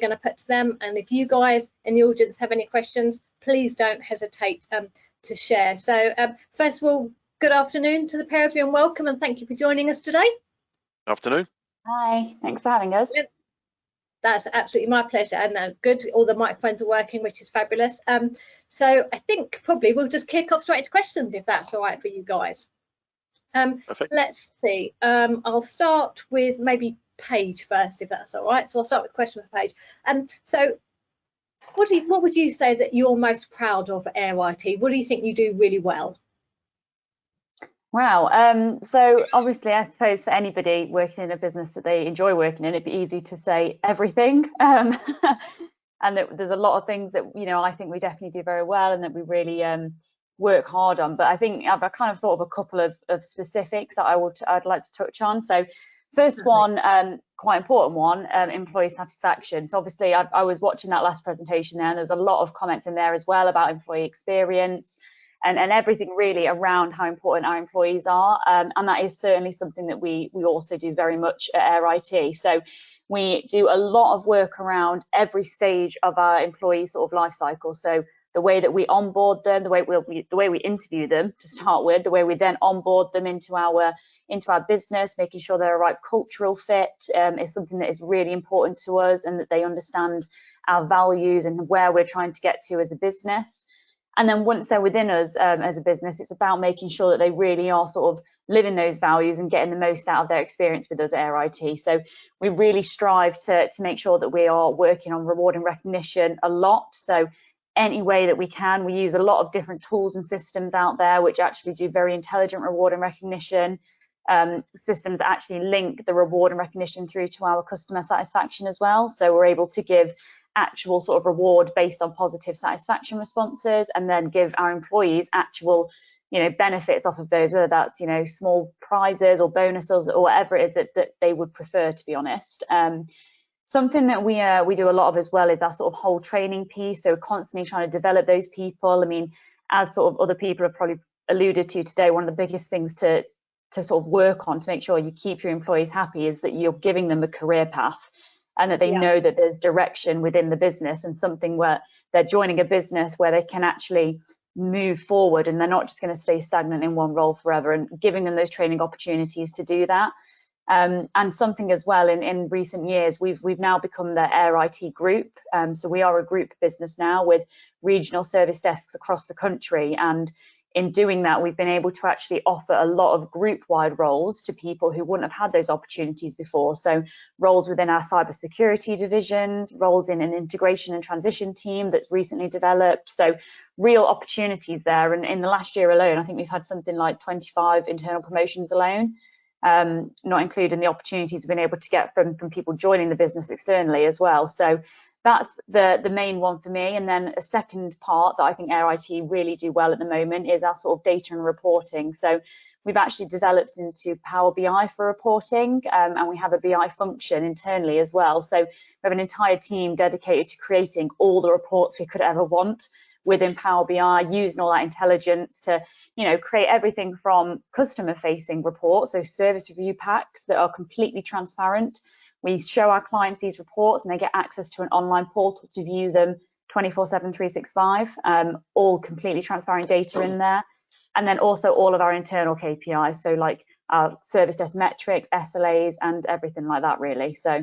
we're going to put to them. And if you guys in the audience have any questions, please don't hesitate to share. So first of all, good afternoon to the pair of you and welcome, and thank you for joining us today. Afternoon. Hi, thanks for having us. That's absolutely my pleasure, and good, all the microphones are working, which is fabulous. So I think probably we'll just kick off straight into questions, if that's all right for you guys. Perfect. Let's see, I'll start with maybe Paige first, if that's all right. So I'll start with a question for Paige. So what would you say that you're most proud of at AirIT? What do you think you do really well? Wow. So obviously, I suppose for anybody working in a business that they enjoy working in, it'd be easy to say everything. And there's a lot of things that, you know, I think we definitely do very well and that we really work hard on. But I think I've kind of thought of a couple of specifics that I'd like to touch on. So first one, quite important one, employee satisfaction. So obviously, I was watching that last presentation there, and there's a lot of comments in there as well about employee experience. And everything really around how important our employees are. And that is certainly something that we also do very much at AirIT. So we do a lot of work around every stage of our employee sort of life cycle. So the way that we onboard them, the way we interview them to start with, the way we then onboard them into our business, making sure they're a right cultural fit is something that is really important to us, and that they understand our values and where we're trying to get to as a business. And then once they're within us as a business, it's about making sure that they really are sort of living those values and getting the most out of their experience with us at AirIT. So we really strive to make sure that we are working on reward and recognition a lot. So any way that we can, we use a lot of different tools and systems out there which actually do very intelligent reward and recognition. Systems that actually link the reward and recognition through to our customer satisfaction as well. So we're able to give actual sort of reward based on positive satisfaction responses, and then give our employees actual, you know, benefits off of those, whether that's, you know, small prizes or bonuses or whatever it is that they would prefer, to be honest. Something that we do a lot of as well is our sort of whole training piece. So we're constantly trying to develop those people. I mean, as sort of other people have probably alluded to today, one of the biggest things to sort of work on to make sure you keep your employees happy is that you're giving them a career path, and that they know that there's direction within the business, and something where they're joining a business where they can actually move forward, and they're not just going to stay stagnant in one role forever, and giving them those training opportunities to do that. And something as well, in recent years, we've now become the AirIT group. So we are a group business now with regional service desks across the country, and in doing that, we've been able to actually offer a lot of group-wide roles to people who wouldn't have had those opportunities before. So roles within our cybersecurity divisions, roles in an integration and transition team that's recently developed. So real opportunities there. And in the last year alone, I think we've had something like 25 internal promotions alone, not including the opportunities we've been able to get from people joining the business externally as well. So that's the main one for me. And then a second part that I think AirIT really do well at the moment is our sort of data and reporting. So we've actually developed into Power BI for reporting, and we have a BI function internally as well. So we have an entire team dedicated to creating all the reports we could ever want within Power BI, using all that intelligence to, you know, create everything from customer facing reports, so service review packs that are completely transparent. We show our clients these reports and they get access to an online portal to view them 24/7, 365, all completely transparent data in there. And then also all of our internal KPIs, so like our service desk metrics, SLAs, and everything like that, really. So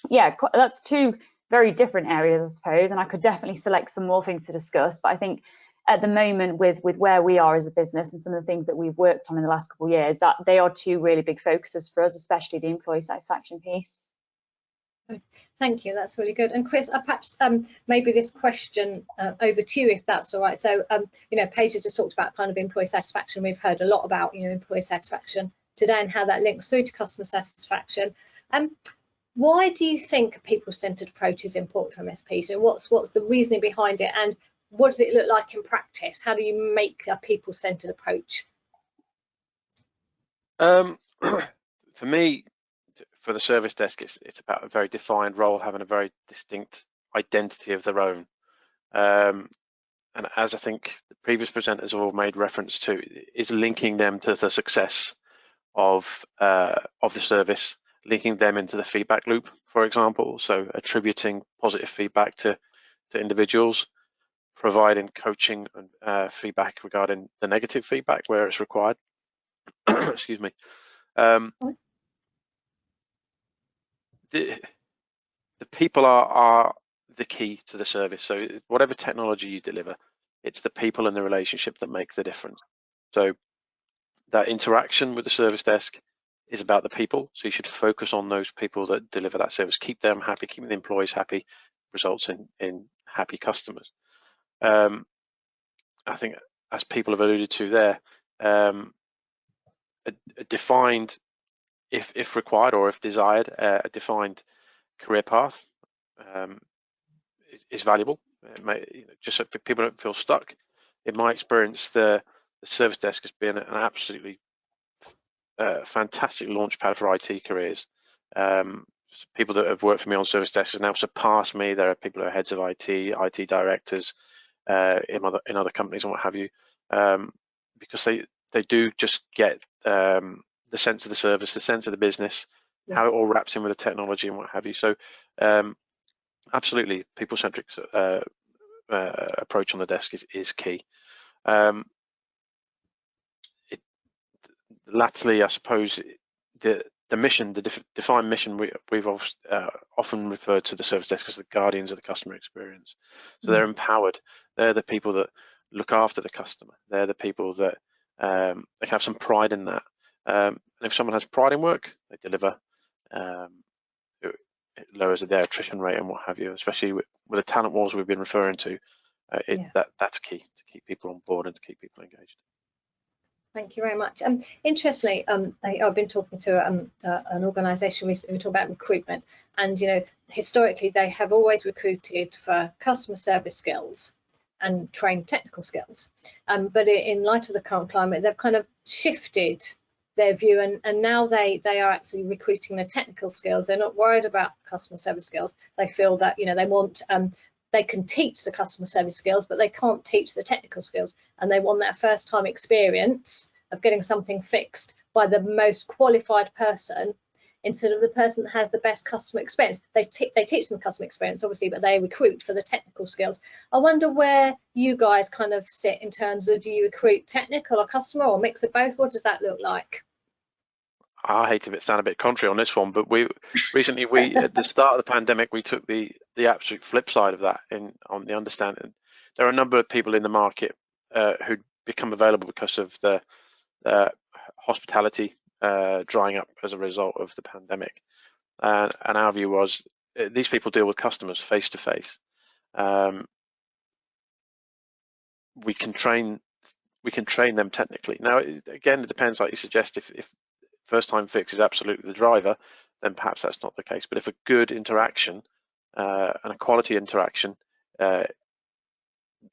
yeah, that's two very different areas, I suppose, and I could definitely select some more things to discuss, but I think at the moment with where we are as a business and some of the things that we've worked on in the last couple of years, that they are two really big focuses for us, especially the employee satisfaction piece. Thank you, that's really good. And Chris, perhaps maybe this question over to you, if that's all right. So you know, Paige has just talked about kind of employee satisfaction. We've heard a lot about, you know, employee satisfaction today and how that links through to customer satisfaction. Why do you think a people-centered approach is important for MSPs? So what's the reasoning behind it, and what does it look like in practice? How do you make a people-centered approach? For me, for the service desk, it's about a very defined role, having a very distinct identity of their own. And as I think the previous presenters have all made reference to, is linking them to the success of the service, linking them into the feedback loop, for example, so attributing positive feedback to individuals, providing coaching and feedback regarding the negative feedback where it's required. Excuse me. The people are the key to the service. So whatever technology you deliver, it's the people and the relationship that make the difference. So that interaction with the service desk is about the people. So you should focus on those people that deliver that service. Keep them happy, keeping the employees happy results in happy customers. I think, as people have alluded to there, a defined, if required or if desired, a defined career path is valuable. It may, just so people don't feel stuck. In my experience, the service desk has been an absolutely fantastic launch pad for IT careers. People that have worked for me on service desks have now surpassed me. There are people who are heads of IT directors in other companies and what have you, because they do just get the sense of the service, the sense of the business, how it all wraps in with the technology and what have you. So absolutely, people-centric approach on the desk is key. Latterly, I suppose the mission, the defined mission, we've often referred to the service desk as the guardians of the customer experience. So they're empowered. They're the people that look after the customer. They're the people that they can have some pride in that. And if someone has pride in work, they deliver. It lowers their attrition rate and what have you, especially with the talent wars we've been referring to. That's key to keep people on board and to keep people engaged. Thank you very much. Interestingly, I've been talking to an organisation recently. We talk about recruitment, and historically they have always recruited for customer service skills and trained technical skills. But in light of the current climate, they've kind of shifted their view, and now they are actually recruiting the technical skills. They're not worried about customer service skills. They feel that they want they can teach the customer service skills, but they can't teach the technical skills, and they want that first time experience of getting something fixed by the most qualified person instead of the person that has the best customer experience. They teach them customer experience, obviously, but they recruit for the technical skills. I wonder where you guys kind of sit in terms of, do you recruit technical or customer or mix of both? What does that look like? I hate to sound a bit contrary on this one, but recently at the start of the pandemic, we took the absolute flip side of that on the understanding. There are a number of people in the market who become available because of the hospitality drying up as a result of the pandemic, and our view was these people deal with customers face to face. We can train them technically. Now, again, it depends, like you suggest. If first time fix is absolutely the driver, then perhaps that's not the case. But if a good interaction and a quality interaction,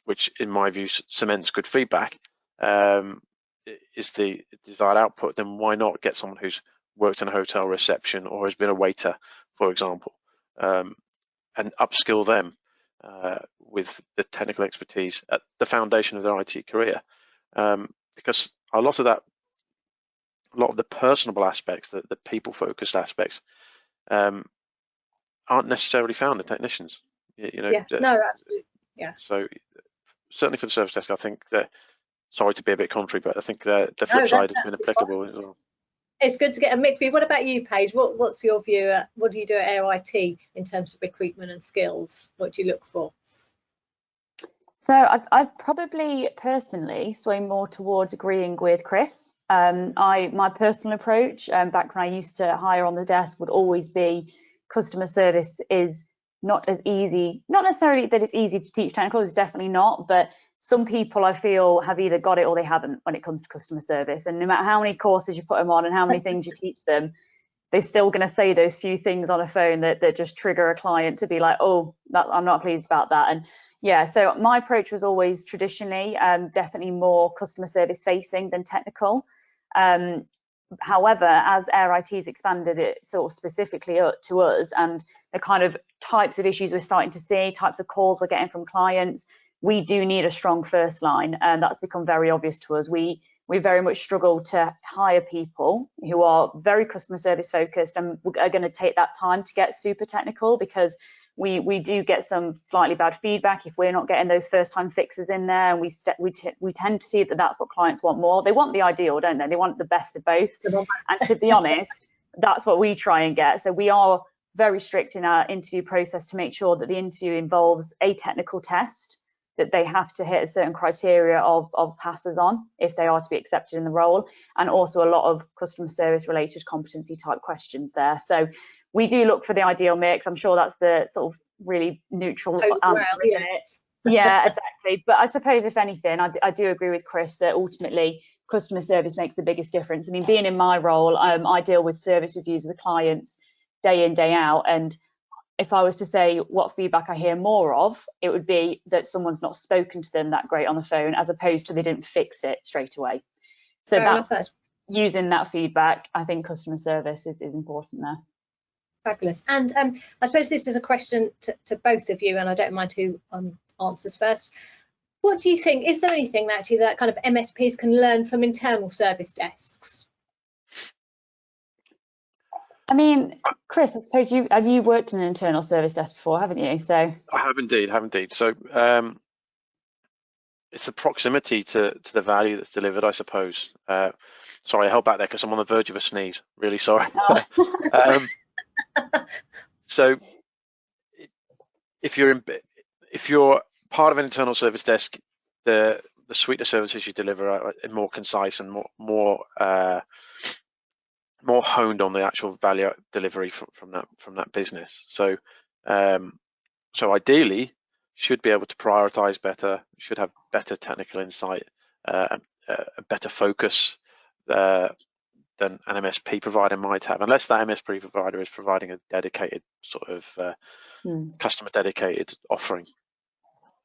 which in my view cements good feedback, is the desired output, then why not get someone who's worked in a hotel reception or has been a waiter, for example, and upskill them with the technical expertise at the foundation of their IT career, because a lot of the personable aspects, the people-focused aspects, aren't necessarily found in technicians. No, absolutely. Yeah. So certainly for the service desk, I think that, sorry to be a bit contrary, but I think the flip side has been applicable as well. It's good to get a mixed view. What about you, Paige? What's your view? What do you do at AirIT in terms of recruitment and skills? What do you look for? So I'd probably personally sway more towards agreeing with Chris. My personal approach, back when I used to hire on the desk, would always be customer service is not as easy, not necessarily that it's easy to teach technical, it's definitely not, but some people I feel have either got it or they haven't when it comes to customer service. And no matter how many courses you put them on and how many things you teach them, they're still going to say those few things on a phone that just trigger a client to be like, oh, I'm not pleased about that. And yeah, so my approach was always traditionally definitely more customer service facing than technical. However, as AirIT's expanded it sort of specifically to us and the kind of types of issues we're starting to see, types of calls we're getting from clients, we do need a strong first line, and that's become very obvious to us. We we very much struggle to hire people who are very customer service focused and are going to take that time to get super technical, because we do get some slightly bad feedback if we're not getting those first time fixes in there, and we tend to see that that's what clients want more. They want the ideal, don't they? They want the best of both. And to be honest, that's what we try and get. So we are very strict in our interview process to make sure that the interview involves a technical test, that they have to hit a certain criteria of passes on if they are to be accepted in the role, and also a lot of customer service related competency type questions there. So we do look for the ideal mix. I'm sure that's the sort of really neutral answer, isn't it? Yeah, exactly. But I suppose, if anything, I do agree with Chris that ultimately customer service makes the biggest difference. I mean, being in my role, I deal with service reviews with clients day in, day out. And if I was to say what feedback I hear more of, it would be that someone's not spoken to them that great on the phone, as opposed to they didn't fix it straight away. So that's using that feedback. I think customer service is important there. Fabulous. And I suppose this is a question to both of you, and I don't mind who answers first. What do you think? Is there anything actually that kind of MSPs can learn from internal service desks? I mean, Chris, I suppose you worked in an internal service desk before, haven't you? So I have indeed. So it's the proximity to the value that's delivered, I suppose. Sorry, I held back there because I'm on the verge of a sneeze. Really sorry. Oh. So if you're part of an internal service desk, the suite of services you deliver are more concise and more honed on the actual value delivery from that business. So so ideally should be able to prioritize better, should have better technical insight, a better focus than an MSP provider might have, unless that MSP provider is providing a dedicated sort of customer dedicated offering.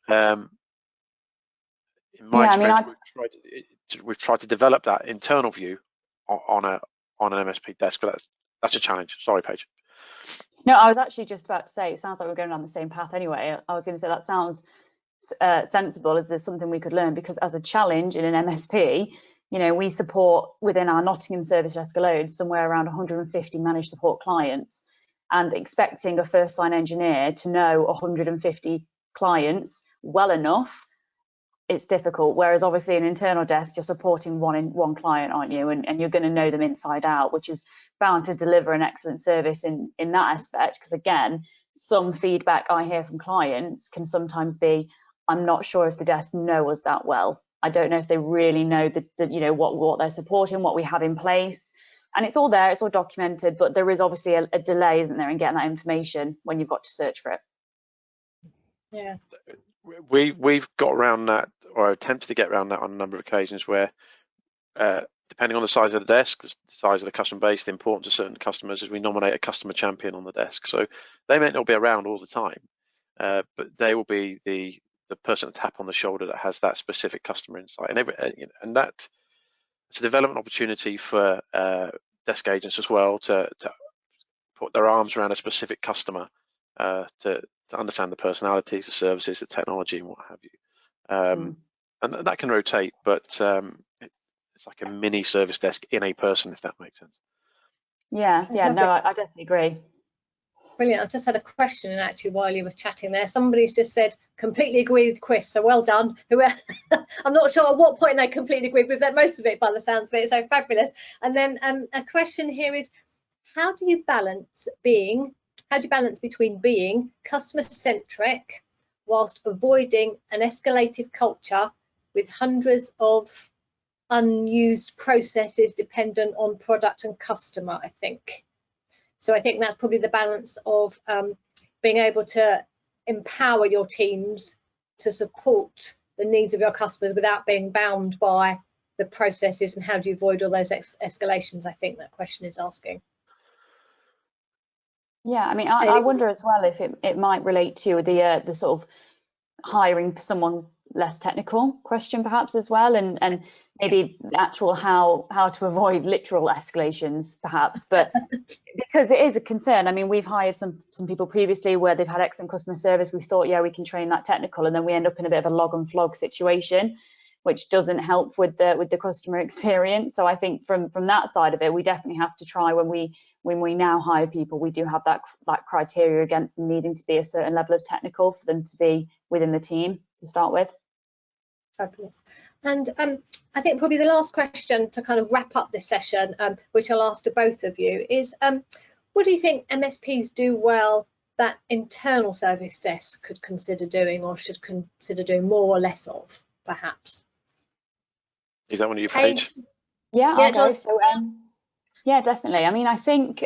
In my experience, we've tried to develop that internal view on an MSP desk, but that's a challenge. Sorry, Paige. No, I was actually just about to say, it sounds like we're going down the same path anyway. I was going to say that sounds sensible. Is there something we could learn? Because as a challenge in an MSP, you know, we support within our Nottingham service desk alone somewhere around 150 managed support clients, and expecting a first line engineer to know 150 clients well enough, it's difficult. Whereas obviously an internal desk, you're supporting one client, aren't you? And you're going to know them inside out, which is bound to deliver an excellent service in that aspect. Because again, some feedback I hear from clients can sometimes be, I'm not sure if the desk know us that well. I don't know if they really know that you know what they're supporting, what we have in place. And it's all there, it's all documented, but there is obviously a delay, isn't there, in getting that information when you've got to search for it. Yeah. We've got around that, or attempted to get around that on a number of occasions, where depending on the size of the desk, the size of the customer base, the importance to certain customers, is we nominate a customer champion on the desk. So they may not be around all the time, but they will be the person to tap on the shoulder that has that specific customer insight, and that's a development opportunity for desk agents as well to put their arms around a specific customer, to understand the personalities, the services, the technology, and what have you. And that can rotate, but it's like a mini service desk in a person, if that makes sense. Yeah, no, I definitely agree. Brilliant. I've just had a question, and actually while you were chatting there, somebody's just said completely agree with Chris, so well done. I'm not sure at what point I completely agree with that, most of it by the sounds of it, so fabulous. And then a question here is, how do you balance between being customer centric whilst avoiding an escalative culture with hundreds of unused processes dependent on product and customer, I think. So I think that's probably the balance of being able to empower your teams to support the needs of your customers without being bound by the processes, and how do you avoid all those escalations, I think that question is asking. Yeah, I mean, I wonder as well if it might relate to the sort of hiring someone less technical question perhaps as well, and maybe the actual how to avoid literal escalations perhaps, but because it is a concern. I mean, we've hired some people previously where they've had excellent customer service. We thought, yeah, we can train that technical, and then we end up in a bit of a log and flog situation which doesn't help with the customer experience. So I think from that side of it, we definitely have to try when we now hire people, we do have that criteria against them needing to be a certain level of technical for them to be within the team to start with. Fabulous. And I think probably the last question to kind of wrap up this session, which I'll ask to both of you, is what do you think MSPs do well that internal service desks could consider doing, or should consider doing more or less of, perhaps? Is that one of you, Paige? Yeah, I'll go. So, yeah, definitely. I mean, I think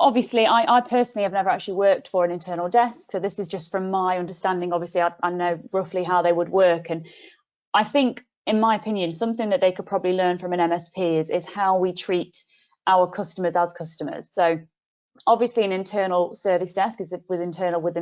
obviously I personally have never actually worked for an internal desk, so this is just from my understanding. Obviously I know roughly how they would work, and I think, in my opinion, something that they could probably learn from an MSP is how we treat our customers as customers. So obviously an internal service desk is within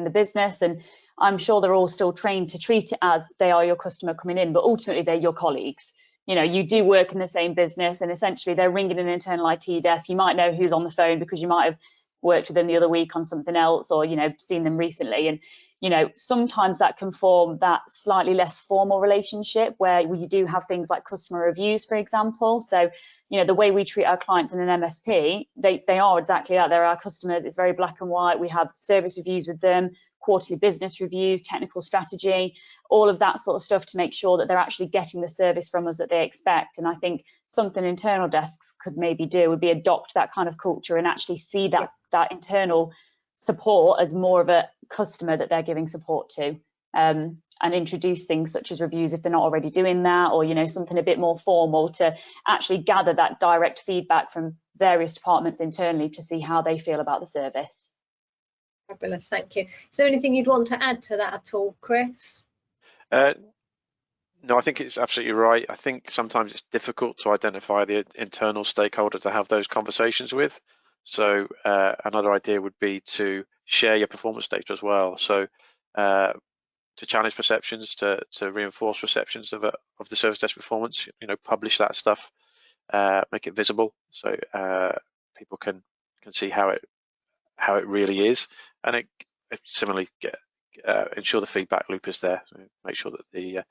the business, and I'm sure they're all still trained to treat it as they are your customer coming in, but ultimately they're your colleagues. You know, you do work in the same business, and essentially they're ringing an internal IT desk. You might know who's on the phone because you might have worked with them the other week on something else, or, you know, seen them recently. And, you know, sometimes that can form that slightly less formal relationship where you do have things like customer reviews, for example. So, you know, the way we treat our clients in an MSP, they are exactly that. They're our customers. It's very black and white. We have service reviews with them, quarterly business reviews, technical strategy, all of that sort of stuff to make sure that they're actually getting the service from us that they expect. And I think something internal desks could maybe do would be adopt that kind of culture and actually see that internal support as more of a customer that they're giving support to, and introduce things such as reviews if they're not already doing that, or, you know, something a bit more formal to actually gather that direct feedback from various departments internally to see how they feel about the service. Fabulous, thank you. Is there anything you'd want to add to that at all, Chris? No, I think it's absolutely right. I think sometimes it's difficult to identify the internal stakeholder to have those conversations with. So another idea would be to share your performance data as well. So to challenge perceptions, to reinforce perceptions of the service desk performance, you know, publish that stuff, make it visible so people can see how it really is, and it similarly ensure the feedback loop is there. So make sure that the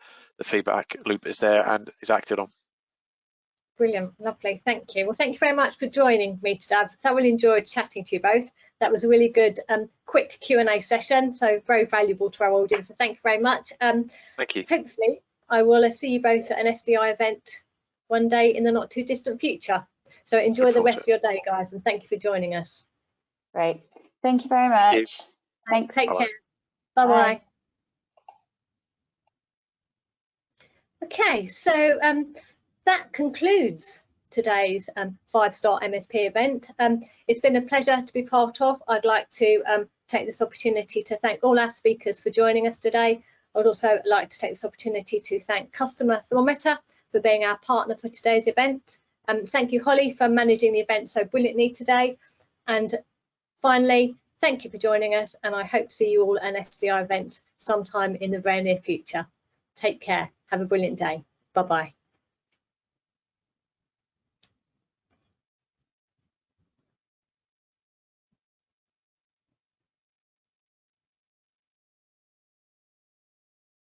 feedback loop is there and is acted on. Brilliant, lovely, thank you. Well, thank you very much for joining me today. I've thoroughly enjoyed chatting to you both. That was a really good quick Q&A session, so very valuable to our audience, so thank you very much. Thank you. Hopefully I will see you both at an SDI event one day in the not too distant future. So enjoy the rest of your day, guys, and thank you for joining us. Great, thank you very much. Thanks. Take care. Bye-bye. Okay, so that concludes today's 5-star MSP event. It's been a pleasure to be part of. I'd like to take this opportunity to thank all our speakers for joining us today. I would also like to take this opportunity to thank Customer Thermometer for being our partner for today's event. Thank you, Holly, for managing the event so brilliantly today. And finally, thank you for joining us, and I hope to see you all at an SDI event sometime in the very near future. Take care. Have a brilliant day. Bye-bye.